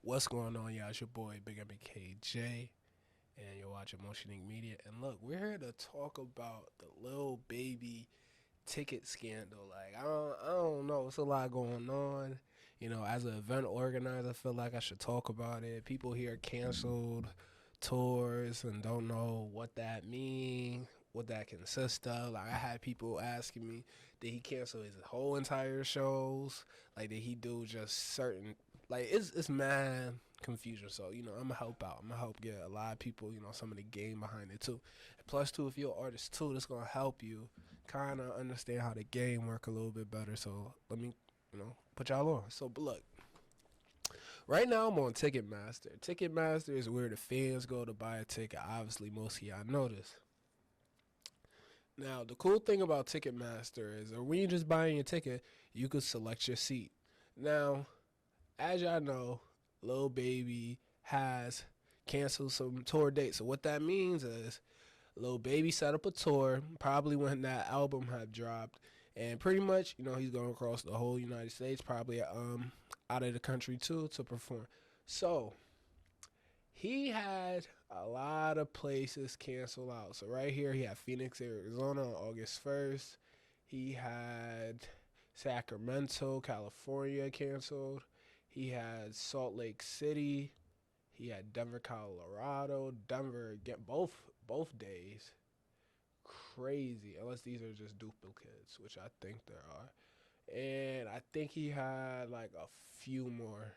What's going on, y'all? It's your boy Big MKJ, and you're watching Motion Inc. Media. And look, we're here to talk about the Lil Baby ticket scandal. I don't know. It's a lot going on. As an event organizer, I feel like I should talk about it. People here canceled tours and don't know what that means, what that consists of. Like, I had people asking me, did he cancel his whole entire shows? Like, did he do just certain? Like, it's mad confusion. So I'm gonna help out. I'm gonna help get a lot of people some of the game behind it too. And plus, too, if you're an artist too, that's gonna help you kind of understand how the game work a little bit better. So let me put y'all on. So, but look. Right now, I'm on Ticketmaster. Ticketmaster is where the fans go to buy a ticket. Obviously, most of y'all know this. Now, the cool thing about Ticketmaster is when you're just buying your ticket, you could select your seat. Now, as y'all know, Lil Baby has canceled some tour dates. So what that means is Lil Baby set up a tour, probably when that album had dropped, and pretty much, he's going across the whole United States, probably out of the country too, to perform. So he had a lot of places cancel out. So right here, he had Phoenix, Arizona on August 1st. He had Sacramento, California canceled. He had Salt Lake City. He had Denver, Colorado. Denver again, both days. Crazy, unless these are just duplicates, which I think there are. And I think he had like a few more.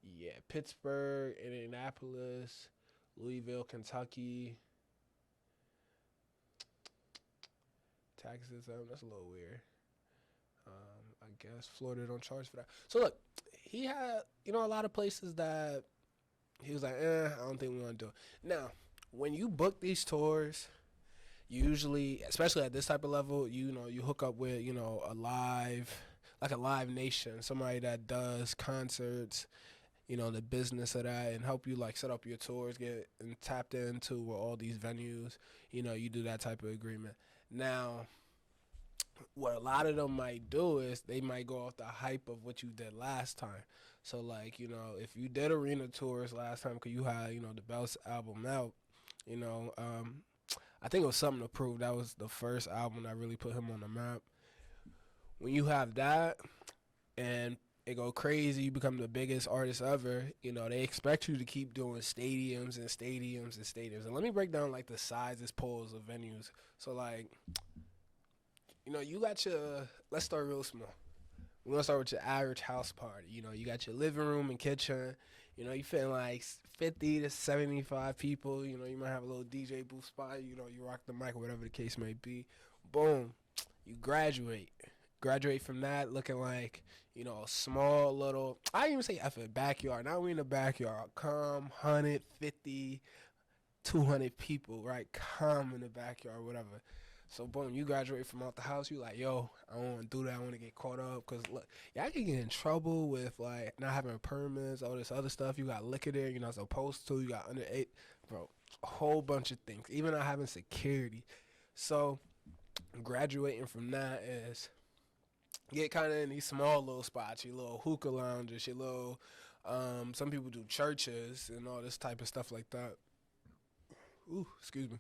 Yeah, Pittsburgh, Indianapolis, Louisville, Kentucky, Texas. That's a little weird. I guess Florida don't charge for that. So look, he had a lot of places that he was like, I don't think we want to do it. Now, when you book these tours, usually, especially at this type of level, you hook up with like a live nation, somebody that does concerts, the business of that, and help you like set up your tours, get and tapped into all these venues. You do that type of agreement. Now, what a lot of them might do is they might go off the hype of what you did last time. So like, if you did arena tours last time because you had, the best album out, you know, um, I think it was Something to Prove. That was the first album that really put him on the map. When you have that and it go crazy, you become the biggest artist ever, they expect you to keep doing stadiums and stadiums and stadiums. And let me break down like the sizes polls of venues. So like, you got let's start real small. We're gonna start with your average house party. You got your living room and kitchen. You fit like 50 to 75 people. You might have a little DJ booth spot. You rock the mic or whatever the case may be. Boom, you graduate. Graduate from that looking like, a small little, I didn't even say effort, backyard. Now we in the backyard. Come 150, 200 people, right? Come in the backyard, whatever. So boom, you graduate from out the house. You like, yo, I don't want to do that. I want to get caught up because look, y'all can get in trouble with like not having permits, all this other stuff. You got liquor there, you're not supposed to. You got under eight, bro. A whole bunch of things. Even not having security. So graduating from that is get kind of in these small little spots, your little hookah lounges, your little. Some people do churches and all this type of stuff like that. Ooh, excuse me.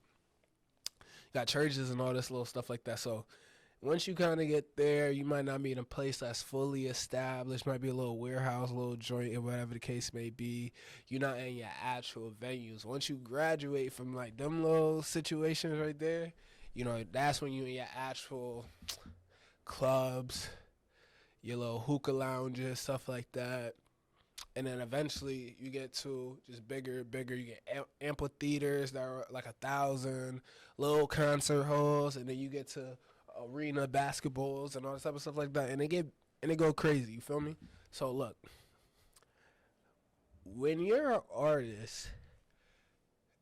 Got churches and all this little stuff like that. So once you kind of get there, you might not be in a place that's fully established. Might be a little warehouse, a little joint, or whatever the case may be. You're not in your actual venues. Once you graduate from like them little situations right there, that's when you're in your actual clubs, your little hookah lounges, stuff like that. And then eventually you get to just bigger and bigger. You get amphitheaters that are like 1,000, little concert halls, and then you get to arena basketballs and all this type of stuff like that. And it go crazy. You feel me? So look, when you're an artist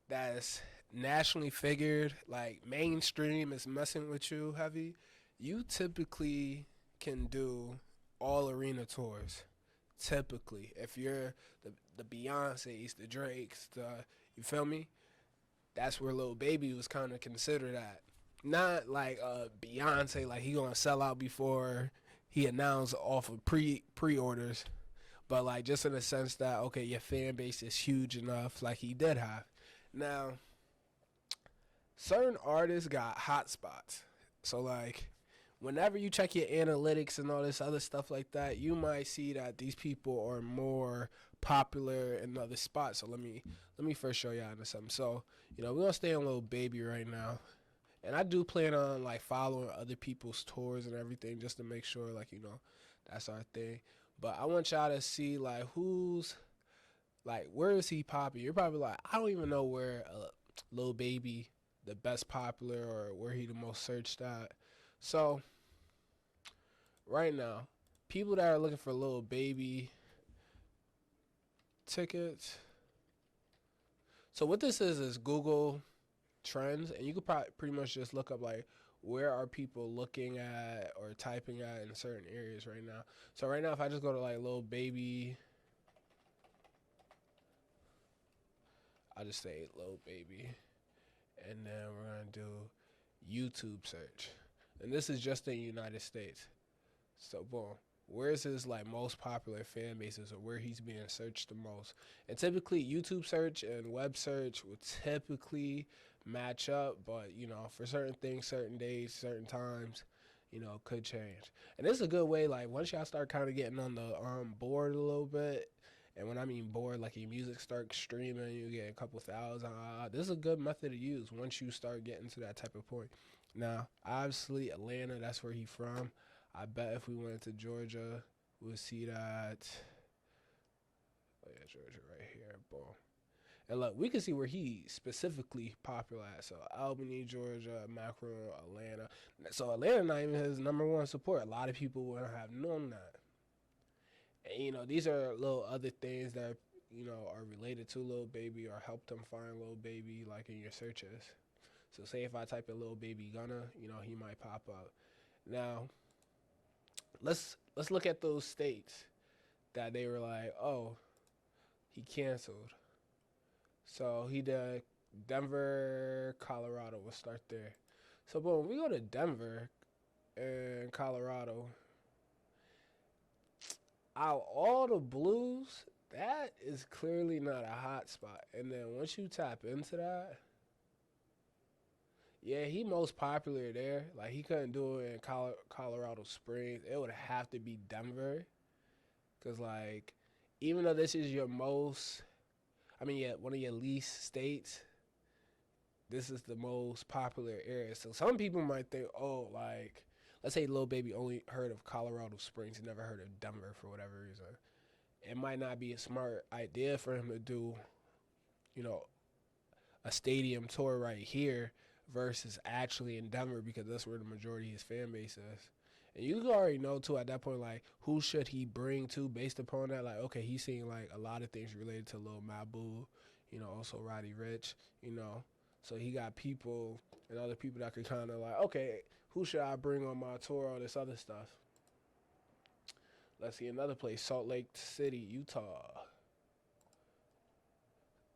that's nationally figured, like mainstream is messing with you heavy, you typically can do all arena tours. Typically, if you're the Beyonces, the Drakes, you feel me? That's where Lil Baby was kind of considered at. Not like Beyonce, like he gonna sell out before he announced off of pre orders, but like just in the sense that okay, your fan base is huge enough, like he did have. Now, certain artists got hot spots, so like whenever you check your analytics and all this other stuff like that, you might see that these people are more popular in other spots. So let me first show y'all into something. So we're gonna stay on Lil Baby right now, and I do plan on like following other people's tours and everything just to make sure like that's our thing. But I want y'all to see like who's like where is he popping. You're probably like I don't even know where Lil Baby the best popular or where he the most searched at. So right now, people that are looking for Lil Baby tickets. So what this is Google Trends, and you could probably pretty much just look up like where are people looking at or typing at in certain areas right now. So right now, if I just go to like Lil Baby, I'll just say Lil Baby, and then we're gonna do YouTube search, and this is just in the United States. So boom, where's his like most popular fan bases or where he's being searched the most? And typically YouTube search and web search will typically match up, but for certain things, certain days, certain times, could change. And this is a good way, like once y'all start kind of getting on the board a little bit, and when I mean board, like your music starts streaming, you get a couple thousand. This is a good method to use once you start getting to that type of point. Now, obviously, Atlanta, that's where he's from. I bet if we went to Georgia, we'll see that. Oh yeah, Georgia right here. Boom. And look, we can see where he specifically popular at. So Albany, Georgia, Macron, Atlanta. So Atlanta not even his number one support. A lot of people wouldn't have known that. And these are little other things that are related to Lil Baby or help them find Lil Baby like in your searches. So say if I type in Lil Baby Gunna, he might pop up. Now, let's look at those states that they were like, oh, he canceled. So he did Denver, Colorado. We'll start there. So boom, we go to Denver and Colorado. Out all the blues, that is clearly not a hot spot. And then once you tap into that, yeah, he most popular there. Like he couldn't do it in Colorado Springs. It would have to be Denver, cause like even though this is your most, I mean, yeah, one of your least states, this is the most popular area. So some people might think, oh, like let's say Lil Baby only heard of Colorado Springs, never heard of Denver for whatever reason. It might not be a smart idea for him to do, you know, a stadium tour right here versus actually in Denver because that's where the majority of his fan base is. And you already know too at that point like who should he bring to based upon that. Like okay, he's seeing like a lot of things related to Lil Mabu, also Roddy Ricch, So he got people and other people that could kind of like okay, who should I bring on my tour? All this other stuff. Let's see another place, Salt Lake City, Utah.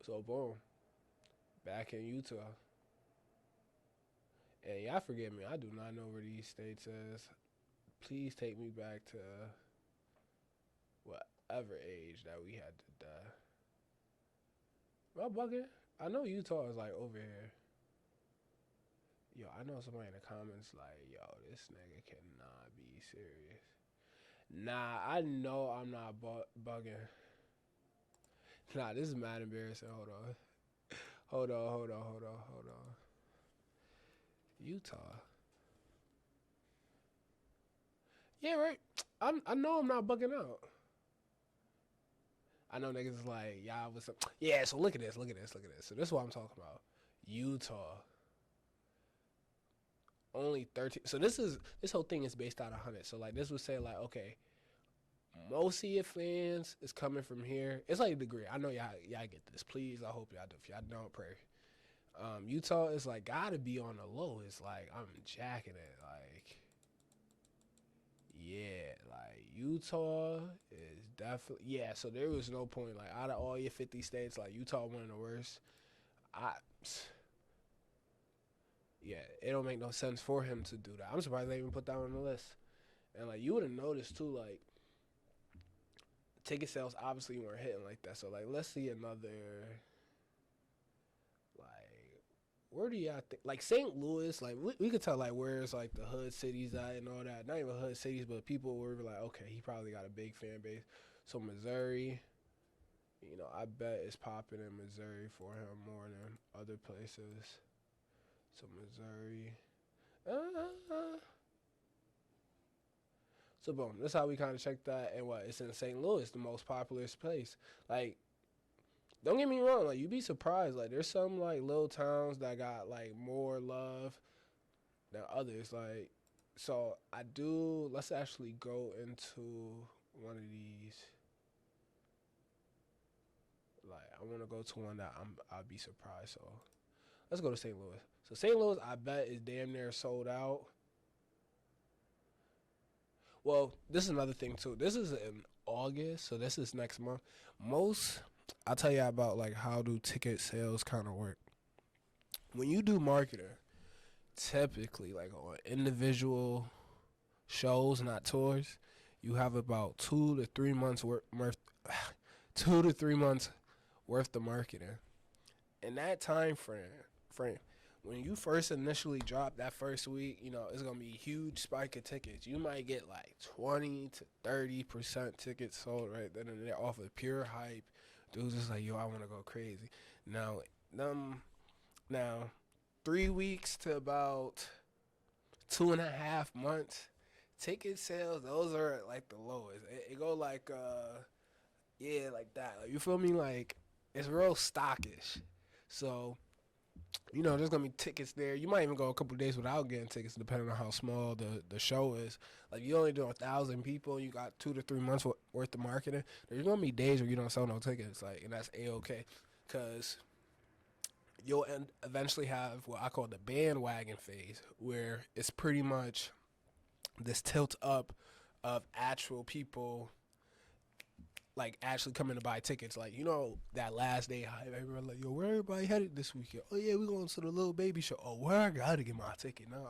So boom, back in Utah. And y'all forgive me, I do not know where these states is. Please take me back to whatever age that we had to die. Am I bugging? I know Utah is like over here. Yo, I know somebody in the comments like, yo, this nigga cannot be serious. Nah, I know I'm not bugging. Nah, this is mad embarrassing. Hold on. Hold on. Utah. Yeah, right. I know I'm not bugging out. I know niggas is like, y'all was yeah, so look at this. So this is what I'm talking about. Utah. Only 13. So this whole thing is based out of 100. So like this would say like, okay, most of your fans is coming from here. It's like a degree. I know y'all get this. Please, I hope y'all do. If y'all don't, pray. Utah is like gotta be on the low. It's like I'm jacking it. Like, yeah, like Utah is definitely So there was no point. Like out of all your 50 states, like Utah one of the worst. Yeah, it don't make no sense for him to do that. I'm surprised they even put that on the list. And like you would have noticed too, like ticket sales obviously weren't hitting like that. So like, let's see another like. Where do y'all think? Like St. Louis, like we could tell like where's like the hood cities at and all that. Not even hood cities, but people were like, okay, he probably got a big fan base. So Missouri, I bet it's popping in Missouri for him more than other places. So Missouri. Uh, so boom, that's how we kind of check that. And what? It's in St. Louis, the most popular place. Like, don't get me wrong. Like, you'd be surprised. Like, there's some like little towns that got like more love than others. Like, so I do. Let's actually go into one of these. Like, I want to go to one that I'll be surprised. So let's go to St. Louis. So St. Louis, I bet is damn near sold out. Well, this is another thing too. This is in August, so this is next month. I'll tell you about like how do ticket sales kind of work. When you do marketing, typically like on individual shows, not tours, you have about 2 to 3 months worth 2 to 3 months worth of marketing. In that frame, when you first initially drop that first week, it's gonna be a huge spike of tickets. You might get like 20 to 30% tickets sold right then and there off of pure hype. Dudes just like, yo, I wanna go crazy. Now, now, 3 weeks to about 2.5 months, ticket sales, those are like the lowest. It go like yeah, like that. Like, you feel me? Like, it's real stockish. So there's gonna be tickets there. You might even go a couple of days without getting tickets, depending on how small the show is. Like, you only do 1,000 people, you got 2 to 3 months worth of marketing. There's gonna be days where you don't sell no tickets, like, and that's a-okay, cause you'll eventually have what I call the bandwagon phase, where it's pretty much this tilt up of actual people like actually coming to buy tickets. Like, that last day, everybody like, yo, where everybody headed this weekend? Oh yeah, we going to the Little Baby show. Oh, where I gotta get my ticket? No,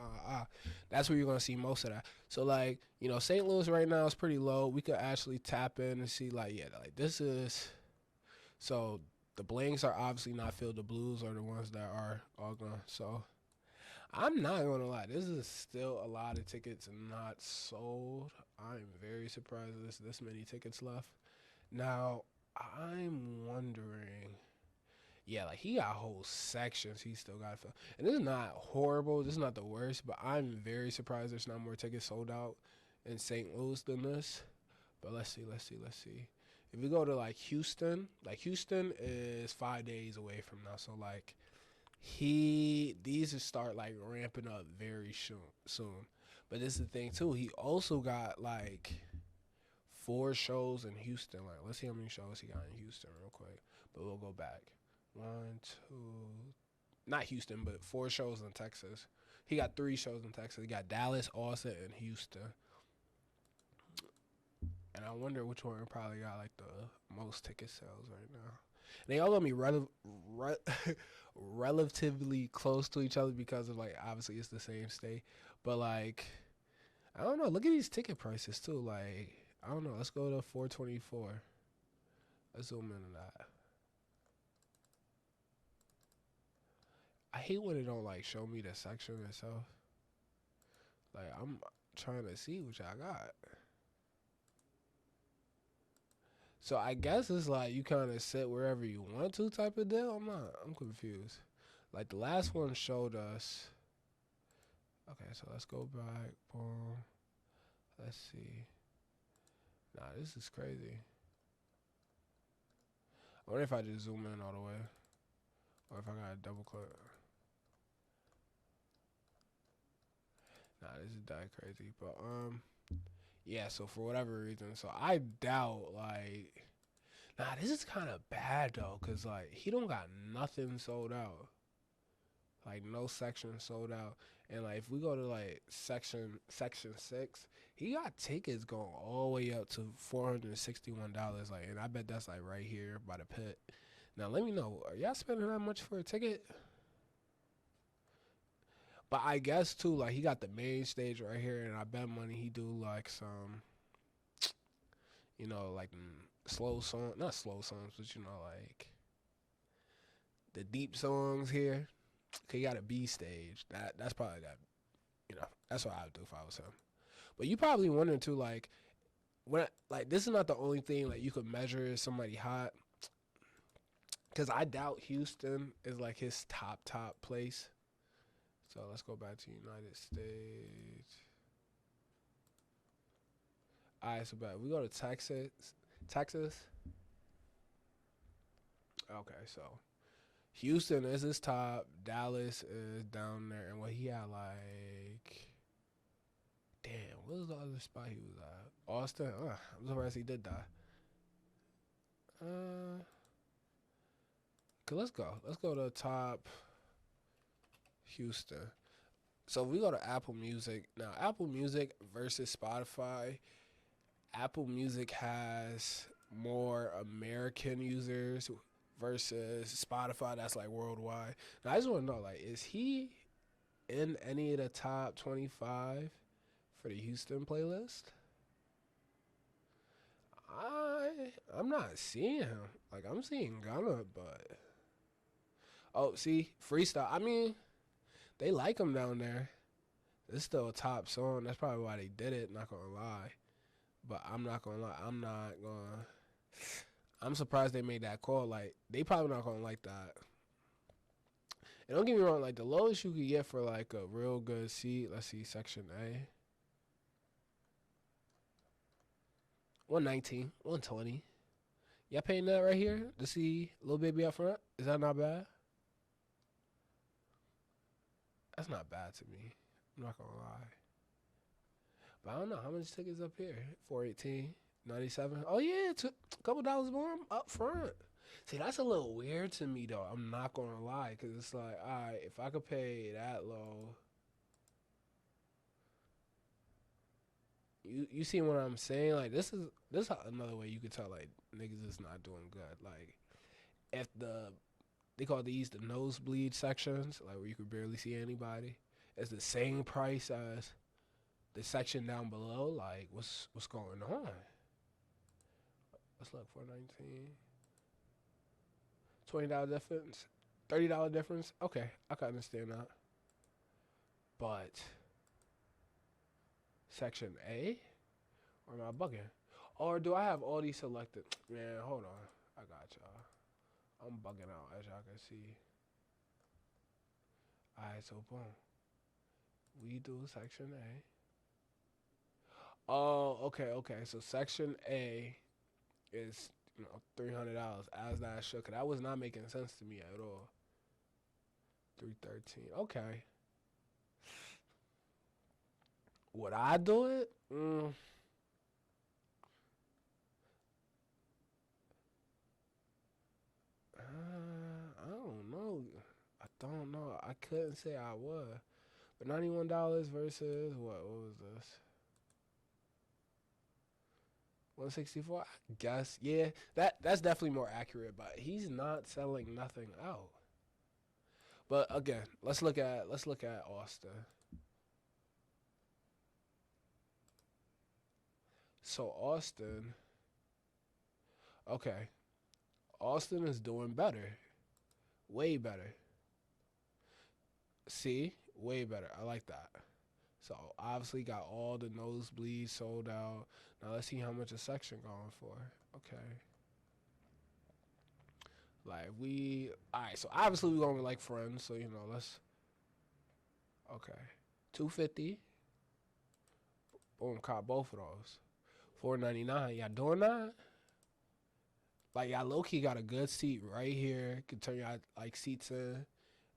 that's where you're gonna see most of that. So like, St. Louis right now is pretty low. We could actually tap in and see like, yeah, like this is. So the blanks are obviously not filled. The blues are the ones that are all gone. So I'm not gonna lie, this is still a lot of tickets not sold. I'm very surprised there's this many tickets left. Now, I'm wondering, yeah, like he got whole sections he still got to fill. And this is not horrible. This is not the worst, but I'm very surprised there's not more tickets sold out in St. Louis than this. But let's see. If we go to like Houston is 5 days away from now. So like these will start like ramping up very soon. But this is the thing too. He also got like 4 shows in Houston. Like, let's see how many shows he got in Houston real quick. But we'll go back. 1, 2, not Houston, but 4 shows in Texas. He got 3 shows in Texas. He got Dallas, Austin, and Houston. And I wonder which one probably got like the most ticket sales right now. And they all gonna be relatively close to each other because of like obviously it's the same state. But like, I don't know. Look at these ticket prices too. Like, I don't know. Let's go to 424. Let's zoom in on that. I hate when it don't like show me the section itself. Like, I'm trying to see what y'all got. So I guess it's like you kind of sit wherever you want to type of deal. I'm confused. Like the last one showed us. Okay, so let's go back. Boom. Let's see. Nah, this is crazy. I wonder if I just zoom in all the way, or if I gotta double click. Nah, this is that crazy. But yeah. So for whatever reason, so I doubt like. Nah, this is kind of bad though, cause like he don't got nothing sold out. Like no section sold out. And like if we go to like section 6, he got tickets going all the way up to $461. Like, and I bet that's like right here by the pit. Now let me know, are y'all spending that much for a ticket? But I guess too, like he got the main stage right here, and I bet money he do like some, like slow song, not slow songs, but you know, like the deep songs here. Cause you got a B stage. That's probably that. You know, that's what I would do if I was him. But you probably wondering too, like like this is not the only thing like you could measure is somebody hot. Cause I doubt Houston is like his top place. So let's go back to United States. All right, so bad. We go to Texas. Texas. Okay, so Houston is his top. Dallas is down there, and what he had like. Damn, what was the other spot he was at? Austin. I'm surprised he did that. Okay, let's go. Let's go to top Houston. So we go to Apple Music now. Apple Music versus Spotify. Apple Music has more American users versus Spotify that's like worldwide. Now I just want to know, like, is he in any of the top 25 for the Houston playlist? I'm not seeing him. Like I'm seeing Gunna, but oh, see freestyle. I mean, they like him down there. It's still a top song. That's probably why they did it. Not gonna lie, but I'm not gonna lie. I'm not gonna. I'm surprised they made that call. Like they probably not gonna like that. And don't get me wrong. Like the lowest you could get for like a real good seat. Let's see, section A. 119, 120. Y'all paying that right here to see Lil Baby up front? Is that not bad? That's not bad to me. I'm not gonna lie. But I don't know how much tickets up here. 418, 97. Oh yeah, it's a couple dollars more up front. See, that's a little weird to me though. I'm not gonna lie, cause it's like, alright, if I could pay that low, you see what I'm saying? Like this is another way you could tell like niggas is not doing good. Like if they call these the nosebleed sections, like where you could barely see anybody, it's the same price as the section down below. Like what's going on? Let's look, 419. $20 difference, $30 difference. Okay, I can understand that. But section A, or am I bugging? Or do I have all these selected? Man, hold on. I got y'all. I'm bugging out as y'all can see. Alright, so boom. We do section A. Oh, okay. So section A is $300 as that should. Cause that was not making sense to me at all. 313. Okay. Would I do it? I don't know. I don't know. I couldn't say I would. But $91 versus what was this? 164. I guess. Yeah, that's definitely more accurate. But he's not selling nothing out. But again, let's look at Austin. So Austin, okay, Austin is doing better, way better. See, way better. I like that. So obviously got all the nosebleeds sold out. Now let's see how much a section going for. Okay. Like alright, so obviously we gonna like friends, so let's okay. 250. Boom, caught both of those. 499. Y'all doing that? Like y'all low key got a good seat right here. Could turn y'all like seats in.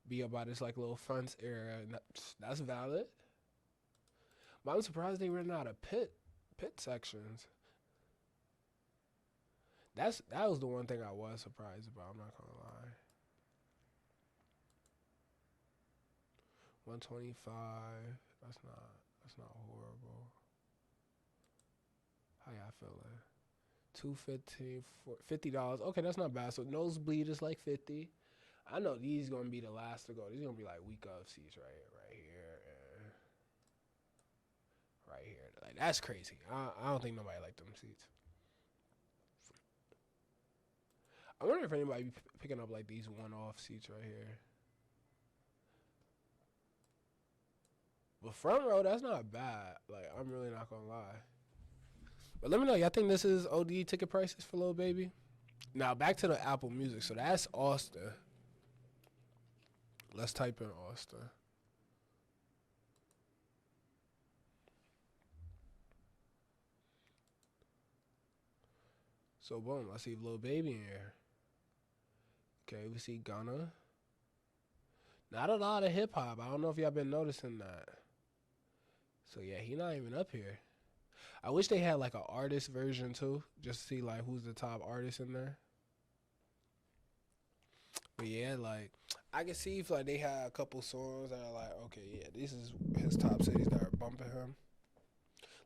Be about this like little front area. And that's valid. But I'm surprised they ran out of pit sections. That was the one thing I was surprised about. I'm not gonna lie. 125. That's not horrible. How y'all feeling? 215, $50. Okay, that's not bad. So nosebleed is like 50. I know these gonna be the last to go. These gonna be like week of seats right here, and right here. Like that's crazy. I don't think nobody liked them seats. I wonder if anybody be picking up like these one-off seats right here. But front row, that's not bad. Like, I'm really not gonna lie. But let me know, y'all think this is OD ticket prices for Lil Baby? Now back to the Apple Music. So that's Austin. Let's type in Austin. So boom, I see Lil Baby in here. Okay, we see Gunna. Not a lot of hip hop. I don't know if y'all been noticing that. So yeah, he not even up here. I wish they had like an artist version too, just to see like who's the top artist in there. But yeah, like I can see if like they had a couple songs that are like, okay, yeah, this is his top cities that are bumping him.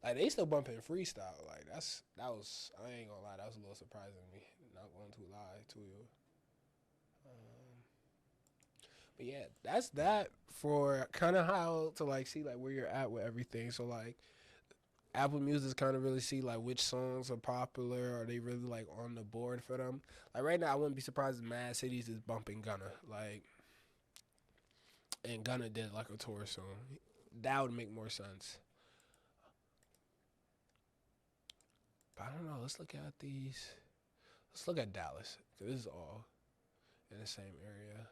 Like they still bumping freestyle. Like that was I ain't gonna lie, that was a little surprising to me. Not going to lie to you. But yeah, that's that for kind of how to like see like where you're at with everything. So like Apple Music kind of really see like which songs are popular. Are they really like on the board for them? Like right now, I wouldn't be surprised if Mad Cities is bumping Gunna. Like, and Gunna did like a tour song. That would make more sense. But I don't know. Let's look at these. Let's look at Dallas. This is all in the same area.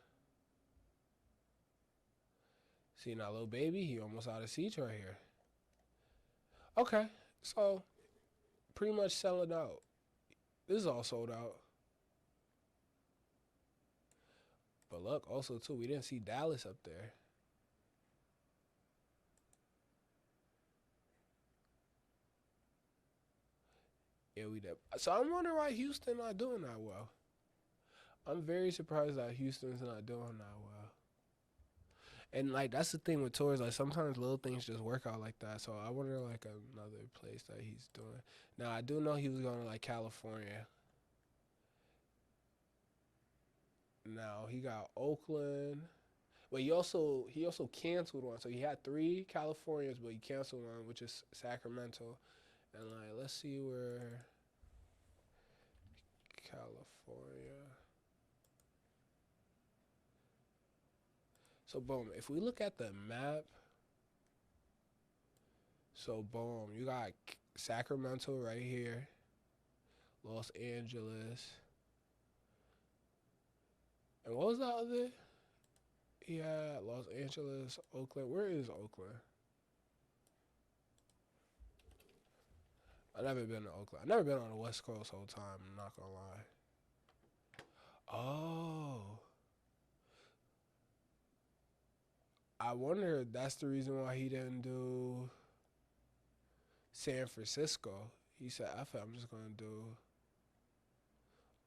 See now, Lil Baby, he almost out of seats right here. Okay, so pretty much selling out. This is all sold out. But look, also too, we didn't see Dallas up there. Yeah, we did. So I'm wondering why Houston not doing that well. I'm very surprised that Houston's not doing that well. And like that's the thing with tours, like sometimes little things just work out like that. So I wonder like another place that he's doing. Now I do know he was going to like California. Now he got Oakland. But he also canceled one. So he had three Californias, but he canceled one, which is Sacramento. And like let's see where California. So boom, if we look at the map, so boom, you got Sacramento right here, Los Angeles, and what was the other? Yeah, Los Angeles, Oakland. Where is Oakland? I've never been to Oakland. I've never been on the West Coast whole time. I'm not gonna lie. Oh, I wonder if that's the reason why he didn't do San Francisco. He said, I'm just gonna do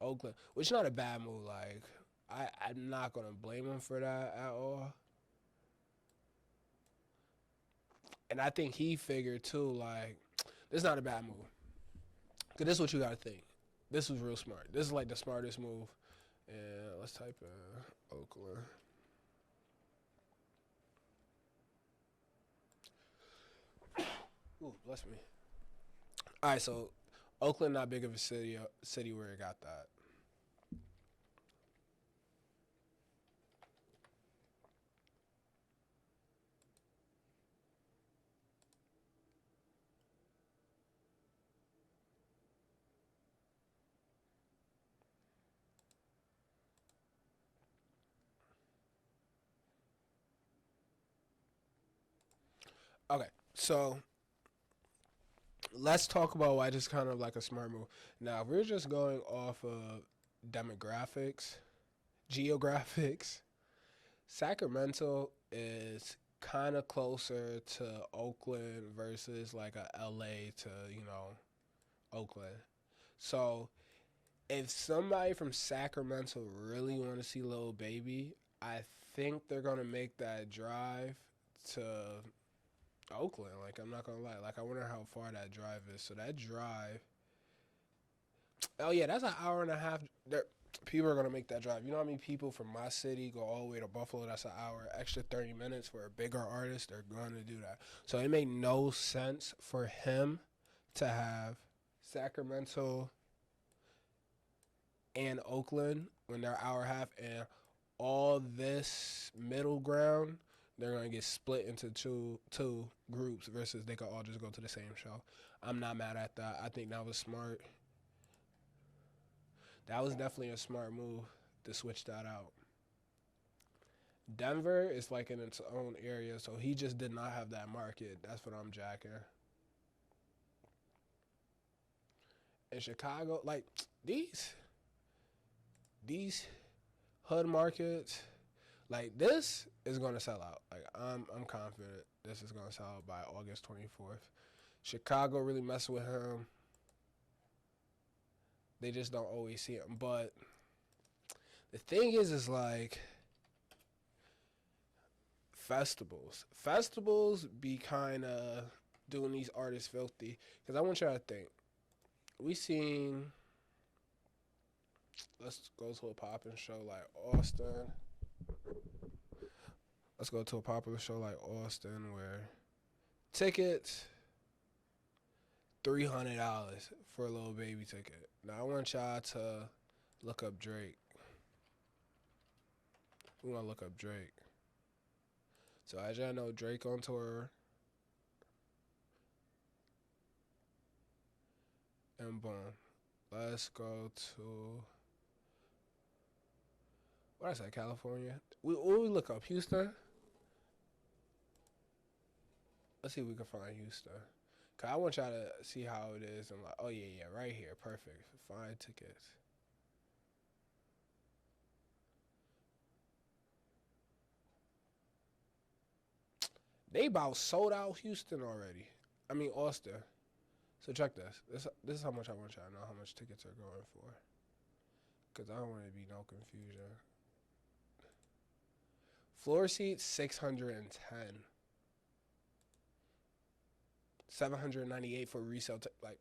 Oakland," which is not a bad move. Like, I'm not gonna blame him for that at all. And I think he figured too, like, this is not a bad move. Cause this is what you gotta think. This was real smart. This is like the smartest move. And let's type in Oakland. Ooh, bless me. All right, so Oakland not big of a city where it got that. Okay, so let's talk about why this is kind of like a smart move. Now, if we're just going off of demographics, geographics, Sacramento is kind of closer to Oakland versus like a LA to, Oakland. So if somebody from Sacramento really want to see Lil Baby, I think they're gonna make that drive to Oakland. Like I'm not gonna lie. Like I wonder how far that drive is. So that drive, oh yeah, that's an hour and a half. There, people are gonna make that drive. You know how many people from my city go all the way to Buffalo? That's an hour, extra 30 minutes for a bigger artist. They're gonna do that. So it made no sense for him to have Sacramento and Oakland when they're hour and a half, and all this middle ground they're gonna get split into two groups versus they could all just go to the same show. I'm not mad at that. I think that was smart. That was definitely a smart move to switch that out. Denver is like in its own area, so he just did not have that market. That's what I'm jacking. In Chicago, like these hood markets, like this is gonna sell out. Like I'm confident this is gonna sell out by August 24th. Chicago really mess with him. They just don't always see him. But the thing is like festivals. Festivals be kind of doing these artists filthy. Because I want y'all to think. We seen. Let's go to a popping show like Austin. Let's go to a popular show like Austin where tickets $300 for a little baby ticket. Now I want y'all to look up Drake. We want to look up Drake. So as y'all know, Drake on tour. And boom. Let's go to what I say, California. We look up Houston. Let's see if we can find Houston. Cause I want y'all to see how it is and like, oh yeah, right here, perfect. Find tickets. They about sold out Houston already. I mean Austin. So check this. This is how much I want y'all to know how much tickets are going for. Cause I don't want to be no confusion. Floor seats 610. 798 for resale. Like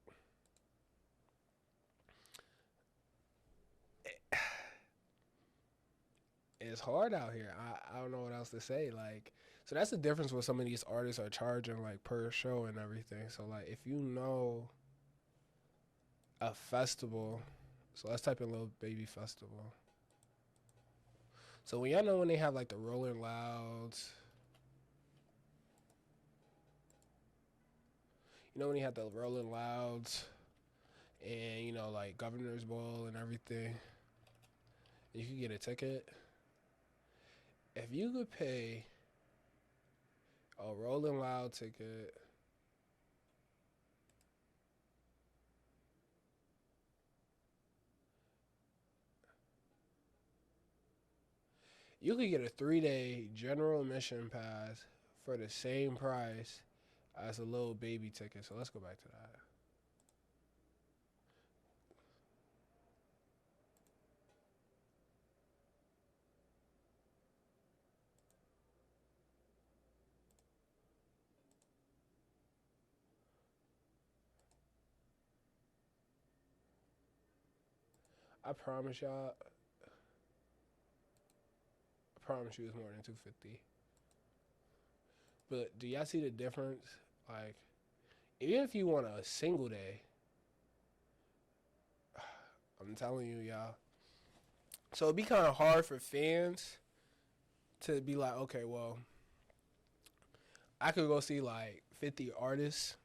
it's hard out here. I don't know what else to say. Like, so that's the difference with some of these artists are charging like per show and everything. So like, if you know a festival, so let's type in Lil Baby Festival. So when y'all know when they have like the Rolling Louds, you know when you have the Rolling Louds, and you know like Governor's Ball and everything, you could get a ticket. If you could pay a Rolling Loud ticket, you could get a 3-day general admission pass for the same price as a Lil Baby ticket. So let's go back to that. I promise y'all. I promise you, it's more than 250. But do y'all see the difference? Like, even if you want a single day, I'm telling you, y'all. So it'd be kind of hard for fans to be like, okay, well, I could go see like 50 artists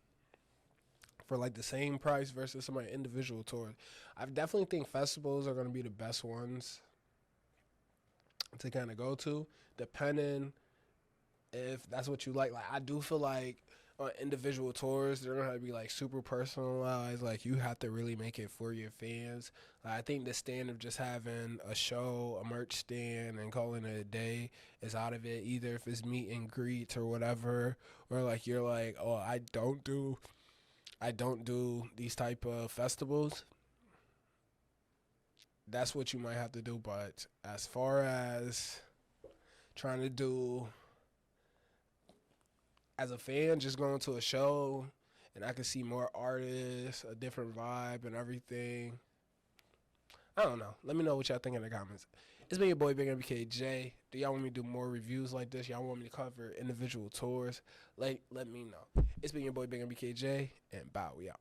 for like the same price versus some of my individual tours. I definitely think festivals are going to be the best ones to kind of go to, depending if that's what you like. Like, I do feel like on individual tours, they're gonna have to be like super personalized. Like, you have to really make it for your fans. Like, I think the stand of just having a show, a merch stand, and calling it a day is out of it. Either if it's meet and greets or whatever, or like you're like, oh, I don't do these type of festivals. That's what you might have to do. But as far as trying to do as a fan, just going to a show and I can see more artists, a different vibe and everything. I don't know. Let me know what y'all think in the comments. It's been your boy Big MBKJ. Do y'all want me to do more reviews like this? Y'all want me to cover individual tours? Let me know. It's been your boy Big MBKJ, and bow, we out.